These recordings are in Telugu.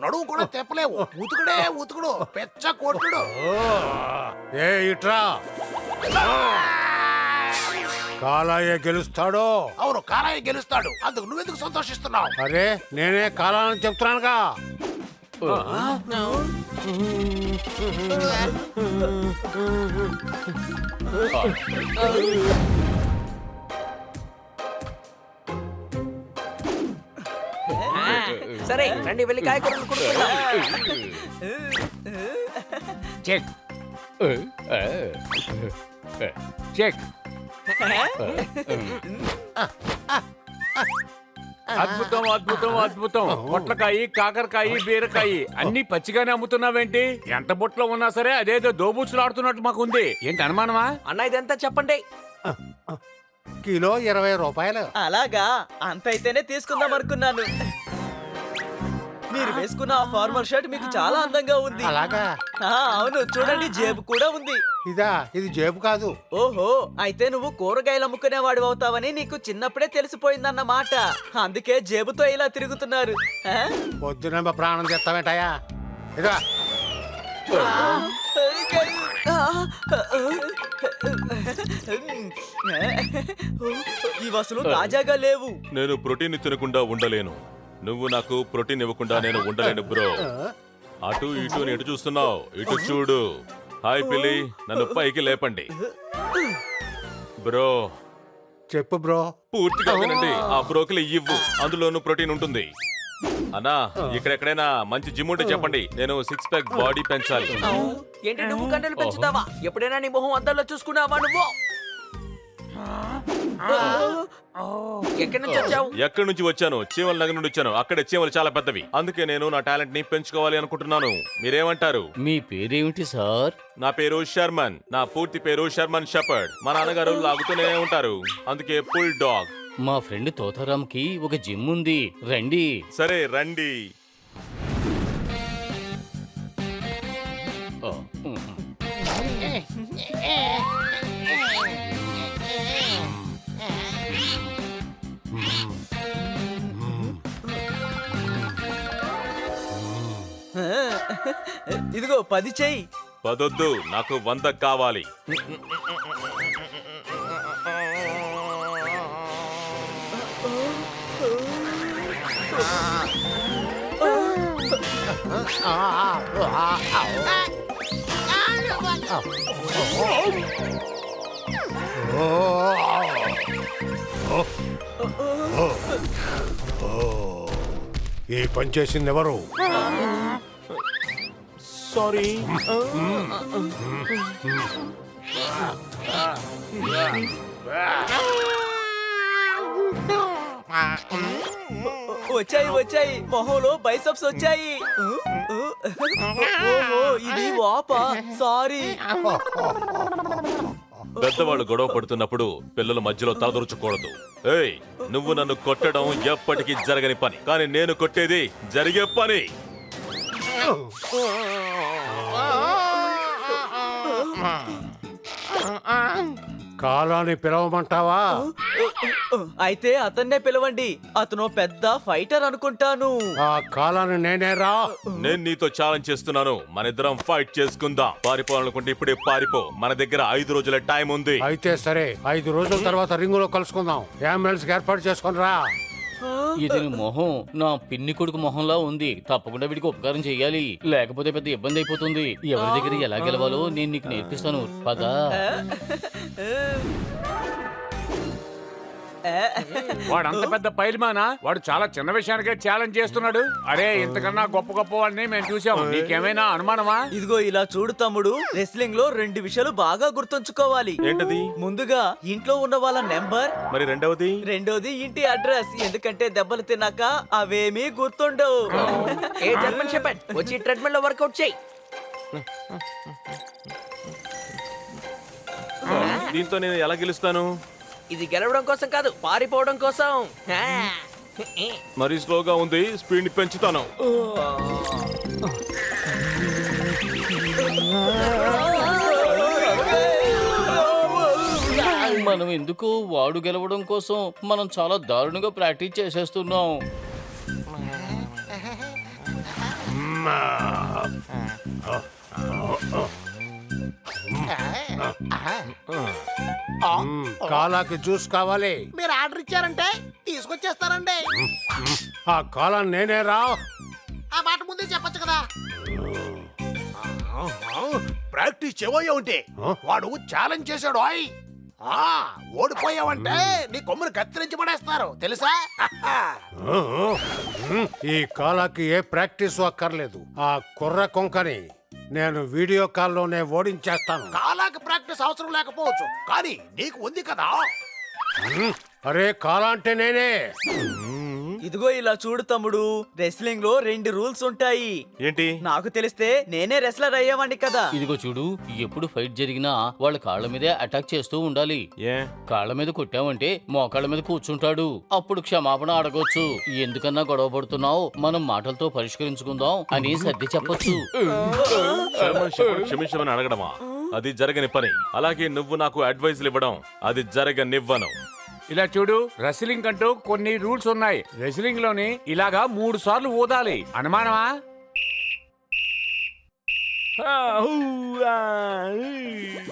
నడుము కూడా తెప్పలేవు. ఉతుకుడే ఉతుకుడు, పెచ్చ కొట్టుడు. ఏ ఇట్రా, కాలాయే గెలుస్తాడు. అవును, కాలాయి గెలుస్తాడు. అందుకు నువ్వెందుకు సంతోషిస్తున్నావు? అరే నేనే కాలాలని చెప్తున్నానుగా. సరే రండి వెళ్ళి కాయకూరలు కొనుక్కుందాం. Check check. అద్భుతం అద్భుతం అద్భుతం. పొట్లకాయ, కాకరకాయ, బీరకాయ అన్ని పచ్చిగానే అమ్ముతున్నావేంటి? ఎంత బుట్టలో ఉన్నా సరే అదేదో దోబూచులాడుతున్నట్టు మాకుంది. ఏంటి అనుమానమా? అన్న ఇదంతా చెప్పండి. కిలో 20 రూపాయలు. అలాగా, అంత అయితేనే తీసుకుందాం అనుకున్నాను. మీరు వేసుకున్న ఆ ఫార్మల్ షర్ట్ మీకు చాలా అందంగా ఉంది. అలాగా? అవును, చూడండి జేబు కూడా ఉంది. ఇదా? ఇది జేబు కాదు. ఓహో, అయితే నువ్వు కూరగాయలు అమ్ముకునేవాడు అవుతావని నీకు చిన్నప్పుడే తెలిసిపోయిందన్నమాట. అందుకే జేబుతో ఇలా తిరుగుతున్నారు. పొద్దున ప్రాణం చేస్తావేంటయా? ఇదా ఈ వసూలు తాజాగా లేవు. నేను ప్రోటీన్ తినకుండా ఉండలేను. నువ్వు నాకు ప్రోటీన్ ఇవ్వకుండా నేను ఉండలేను బ్రో. అటు ఇటు ఎటు చూస్తున్నావు? ఇటు చూడు. హాయ్ పిల్లి, నన్ను పైకి లేపండి. బ్రో చెప్పు బ్రో. పూర్తిగా వినండి. ఆ బ్రోకలి ఇవ్వు, అందులోనూ ప్రోటీన్ ఉంటుంది. అన్నా, ఇక్కడెక్కడైనా మంచి జిమ్ ఉంటే చెప్పండి. నేను 6 ప్యాక్ బాడీ పెంచాలి. ఏంటి నువ్వు కండలు పెంచుతావా? ఎప్పుడైనా నీ మొహం అద్దంలో చూసుకున్నావా నువ్వు? ఎక్కడి నుంచి వచ్చావు? ఎక్కడి నుంచి వచ్చాను? చీమల నగర్ నుండి వచ్చాను. అక్కడే చీమలు చాలా పెద్దవి. అందుకే నేను నా టాలెంట్ ని పెంచుకోవాలి అనుకుంటున్నాను. మీరేమంటారు? మీ పేరేమిటి సార్? నా పేరు శర్మన్. నా పూర్తి పేరు శర్మన్ షెపర్డ్. మా నాన్నగారు లాగుతూనే ఉంటారు, అందుకే పుల్ డాగ్. మా ఫ్రెండ్ తోతారాం కి ఒక జిమ్ ఉంది, రండి. సరే రండి. ఆ, ఉమ్. ఇదిగో 10 చెయ్యి. పదొద్దు, నాకు 100 కావాలి. ఈ పని చేసింది ఎవరు? సారీ. వచ్చాయి వచ్చాయి, మొహంలో బైసప్స్ వచ్చాయి. ఓహో, ఇది వాపా. సారీ. పెద్దవాళ్ళు గొడవ పడుతున్నప్పుడు పిల్లల మధ్యలో తలదొరచకూడదు. ఏయ్, నువ్వు నన్ను కొట్టడం ఎప్పటికీ జరగని పని, కానీ నేను కొట్టేది జరిగే పని. కాలాన్ని పిలవమంటావా? అయితే అతన్నే పిలవండి. అతను పెద్ద ఫైటర్ అనుకుంటాను. ఆ కాలాన్ని నేనే రా. నేను నీతో ఛాలెంజ్ చేస్తున్నాను. మన ఇద్దరం ఫైట్ చేసుకుందాం. పారిపోవాలనుకుంటే ఇప్పుడే పారిపో. మన దగ్గర 5 రోజుల టైం ఉంది. అయితే సరే, 5 రోజుల తర్వాత రింగులో కలుసుకుందాం. అంబులెన్స్ ఏర్పాటు చేసుకుని రా. ఇది మొహం నా పిన్ని కొడుకు మొహంలా ఉంది. తప్పకుండా వీడికి ఉపకారం చెయ్యాలి, లేకపోతే పెద్ద ఇబ్బంది అయిపోతుంది. ఎవరి దగ్గర ఎలా గెలవాలో నేను నీకు నేర్పిస్తాను. పదా. వాడంత పెద్ద పైల్మానా? వాడు చాలా చిన్న విషయానికే ఛాలెంజ్ చేస్తున్నాడు. అరే, ఇంతకన్నా గొప్ప గొప్ప వాడిని మేము చూసాం. నీకేమైనా అనుమానమా? ఇదిగో ఇలా చూడు తమ్ముడు, రెస్లింగ్ లో 2 విషయాలు బాగా గుర్తుంచుకోవాలి. ఏంటది? ముందుగా ఇంట్లో ఉన్న వాళ్ళ నెంబర్, మరి రెండోది ఇంటి అడ్రస్. ఎందుకంటే దెబ్బలు తిన్నాక అవేమీ గుర్తుండవు. ఏ జర్మన్ షెపర్డ్, వచ్చి ట్రెడ్మిల్ లో వర్కౌట్ చేయి. దీంతో నేను ఎలా గెలుస్తాను? ఇది గెలవడం కోసం కాదు, పారిపోవడం కోసం. మరి స్లోగా ఉంది, స్పీడ్ ని పెంచుతాను. మనం ఎందుకు వాడు గెలవడం కోసం మనం చాలా దారుణంగా ప్రాక్టీస్ చేసేస్తున్నాం. కాలాకి జ్యూస్ కావాలి. మీరు ఆర్డర్ ఇచ్చారంటే తీసుకొచ్చేస్తారండి. ఆ కాలం నేనే రా. ఆ మాట ముందే చెప్పొచ్చు కదా. ప్రాక్టీస్ చేయబోయా ఉంటే వాడు ఛాలెంజ్ చేశాడు. ఓడిపోయావంటే నీ కొమ్మును కత్తిరించి పడేస్తారు తెలుసా? ఈ కాలాకి ఏ ప్రాక్టీస్ అక్కర్లేదు. ఆ కుర్ర కొంకని నేను వీడియో కాల్లోనే ఓడించేస్తాను. కాలాకి ప్రాక్టీస్ అవసరం లేకపోవచ్చు, కానీ నీకు ఉంది కదా. అరే కాలా అంటే నేనే. ఇదిగో ఇలా చూడు తమ్ముడు, రెస్లింగ్ లో 2 రూల్స్ ఉంటాయి. ఏంటి? నాకు తెలిస్తే నేనే రెస్లర్ అయ్యేవాడిని కదా. ఇదిగో చూడు, ఎప్పుడు ఫైట్ జరిగినా వాళ్ళ కాళ్ళ మీదే అటాక్ చేస్తూ ఉండాలి. ఏ కాళ్ళ మీద కొట్టామంటే మోకాళ్ళ మీద కూర్చుంటాడు. అప్పుడు క్షమాపణ అడగొచ్చు. ఎందుకన్నా గొడవ పడుతున్నావు, మనం మాటలతో పరిష్కరించుకుందాం అని సర్ది చెప్పొచ్చు. క్షమించమని అడగడమా? అది జరగని పని. అలాగే నువ్వు నాకు అడ్వైజులు ఇవ్వడం అది జరగనివ్వను. ఇలా చూడు, రెస్లింగ్ అంటూ కొన్ని రూల్స్ ఉన్నాయి. రెస్లింగ్ లోని ఇలాగా 3 సార్లు ఊదాలి. అనుమానమా?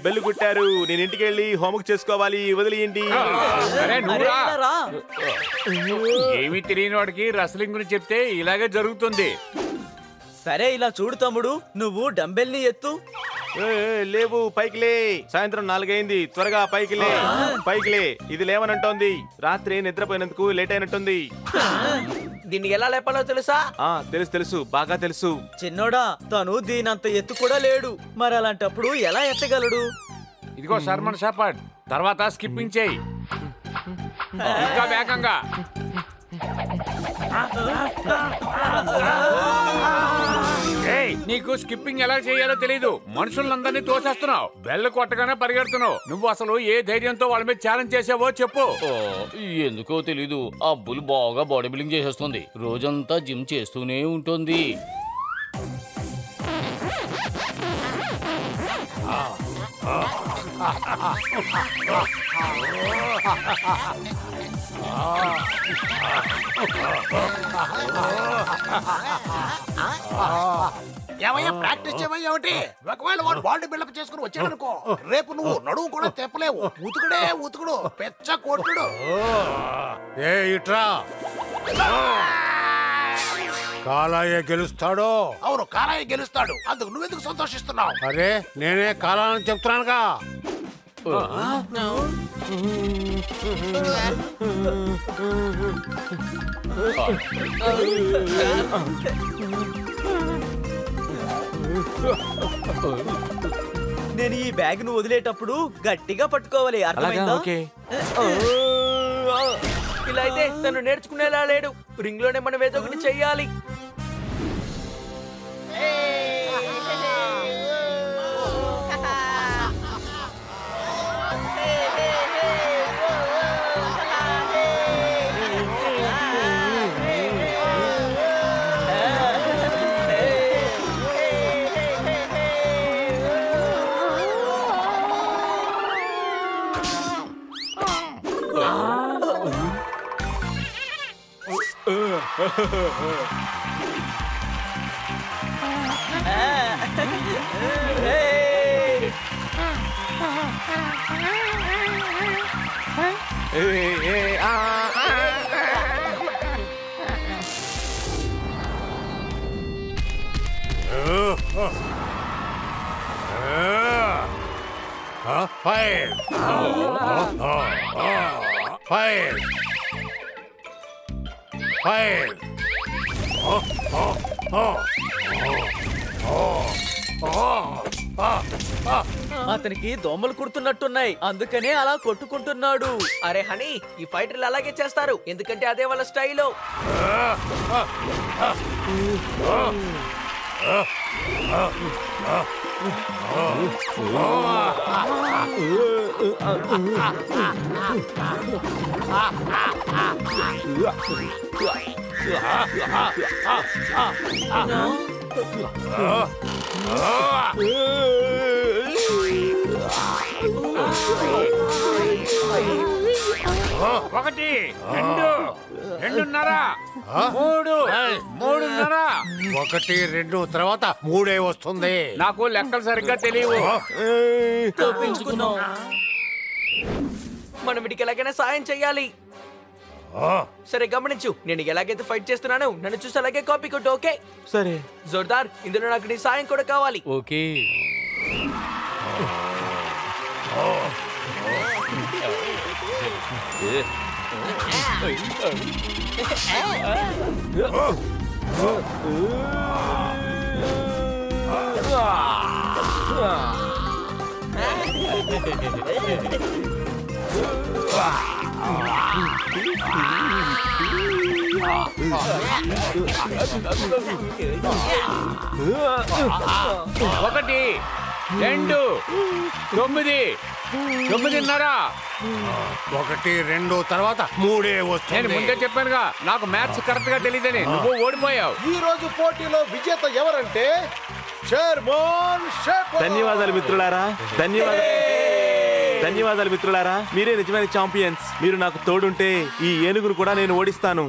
బెల్లు కొట్టారు, నేను ఇంటికి వెళ్ళి హోంవర్క్ చేసుకోవాలి, వదిలేయండి. అరే నువ్వు రా. ఇలా రా. ఏమీ తెలియని వాడికి రెస్లింగ్ గురించి చెప్తే ఇలాగే జరుగుతుంది. సరే ఇలా చూడు తమ్ముడు, నువ్వు డంబెల్ ని ఎత్తు. లేవు, పైకి లే. సాయంత్రం 4 అయింది, త్వరగా పైకి లే. పైకి లే. ఇది లేవనంటోంది. రాత్రి నిద్రపోయినందుకు లేట్ అయినట్టుంది. దీన్ని ఎలా లేపాలో తెలుసా? తెలుసు తెలుసు, బాగా తెలుసు. చిన్నోడా, తను దీనంత ఎత్తు కూడా లేడు. మరి అలాంటప్పుడు ఎలా ఎత్తగలడు? ఇదిగో సర్మన్ షాపర్డ్, తర్వాత స్కిప్పింగ్ చేయి. ఇంకా వేగంగా. ఏయ్, నీకు స్కిప్పింగ్ ఎలా చేయాలో తెలీదు. మనుషులందరినీ తోసేస్తున్నావు. బెల్ కొట్టగానే పరిగెడుతున్నావు. నువ్వు అసలు ఏ ధైర్యంతో వాళ్ళ మీద ఛాలెంజ్ చేసావో చెప్పు. ఎందుకో తెలీదు, ఆ బుల్ బాగా బాడీ బిల్డింగ్ చేసేస్తుంది. రోజంతా జిమ్ చేస్తూనే ఉంటుంది. ఏమయ్యా ప్రాక్టీస్ చేయమయ్యా ఒకటి. ఒకవేళ వాడు బాడీ బిల్డప్ చేసుకుని వచ్చాడనుకో, రేపు నువ్వు నడువు కూడా తెప్పలేవు. ఉతుకుడే ఉతుకుడు, పెచ్చ కొట్టుడు. ఏ ఇట్రా. కాలాయే గెలుస్తాడో? అవును, కాలాయి గెలుస్తాడు. అందుకు నువ్వెందుకు సంతోషిస్తున్నావు? అరే నేనే కాలాలని చెప్తున్నానుగా. నేను ఈ బ్యాగ్ ను వదిలేటప్పుడు గట్టిగా పట్టుకోవాలి, అర్థమైందా? ఇలా అయితే తను నేర్చుకునేలా లేడు. రింగ్ లోనే మనం ఏదో ఒకటి చెయ్యాలి. Fire! Fire! Fire! అతనికి దోమలు కుడుతున్నట్టున్నాయి, అందుకనే అలా కొట్టుకుంటున్నాడు. అరే హనీ, ఈ ఫైటర్లు అలాగే చేస్తారు, ఎందుకంటే అదే వాళ్ళ స్టైలు. ఒకటి, రెండు, రెండున్నర, మూడు మూడున్నర. 1, 2 తర్వాత 3 వస్తుంది. నాకు లెక్కలు సరిగ్గా తెలియవు. తప్పించుకున్నాం. మనం వీడికి ఎలాగైనా సాయం చెయ్యాలి. సరే గమనించు, నేను ఎలాగైతే ఫైట్ చేస్తున్నాను నన్ను చూసి అలాగే కాపీ కొట్టు. ఓకే సరే. జోర్దార్, ఇందులో నాకు నీ సాయం కూడా కావాలి. ఓకే. ఒకటి, 2, 9, 9:30. 1, 2 తర్వాత 3 నేను వస్తుంది. ముందే చెప్పానుగా నాకు మ్యాథ్స్ కరెక్ట్ గా తెలియదని. నువ్వు ఓడిపోయావు. ఈ రోజు పోటీలో విజేత ఎవరంటే షర్మాన్ షేక్. ధన్యవాదాలు మిత్రులారా, ధన్యవాదాలు మిత్రులారా. మీరే నిజమైన ఛాంపియన్స్. మీరు నాకు తోడుంటే ఈ ఏనుగును కూడా నేను ఓడిస్తాను.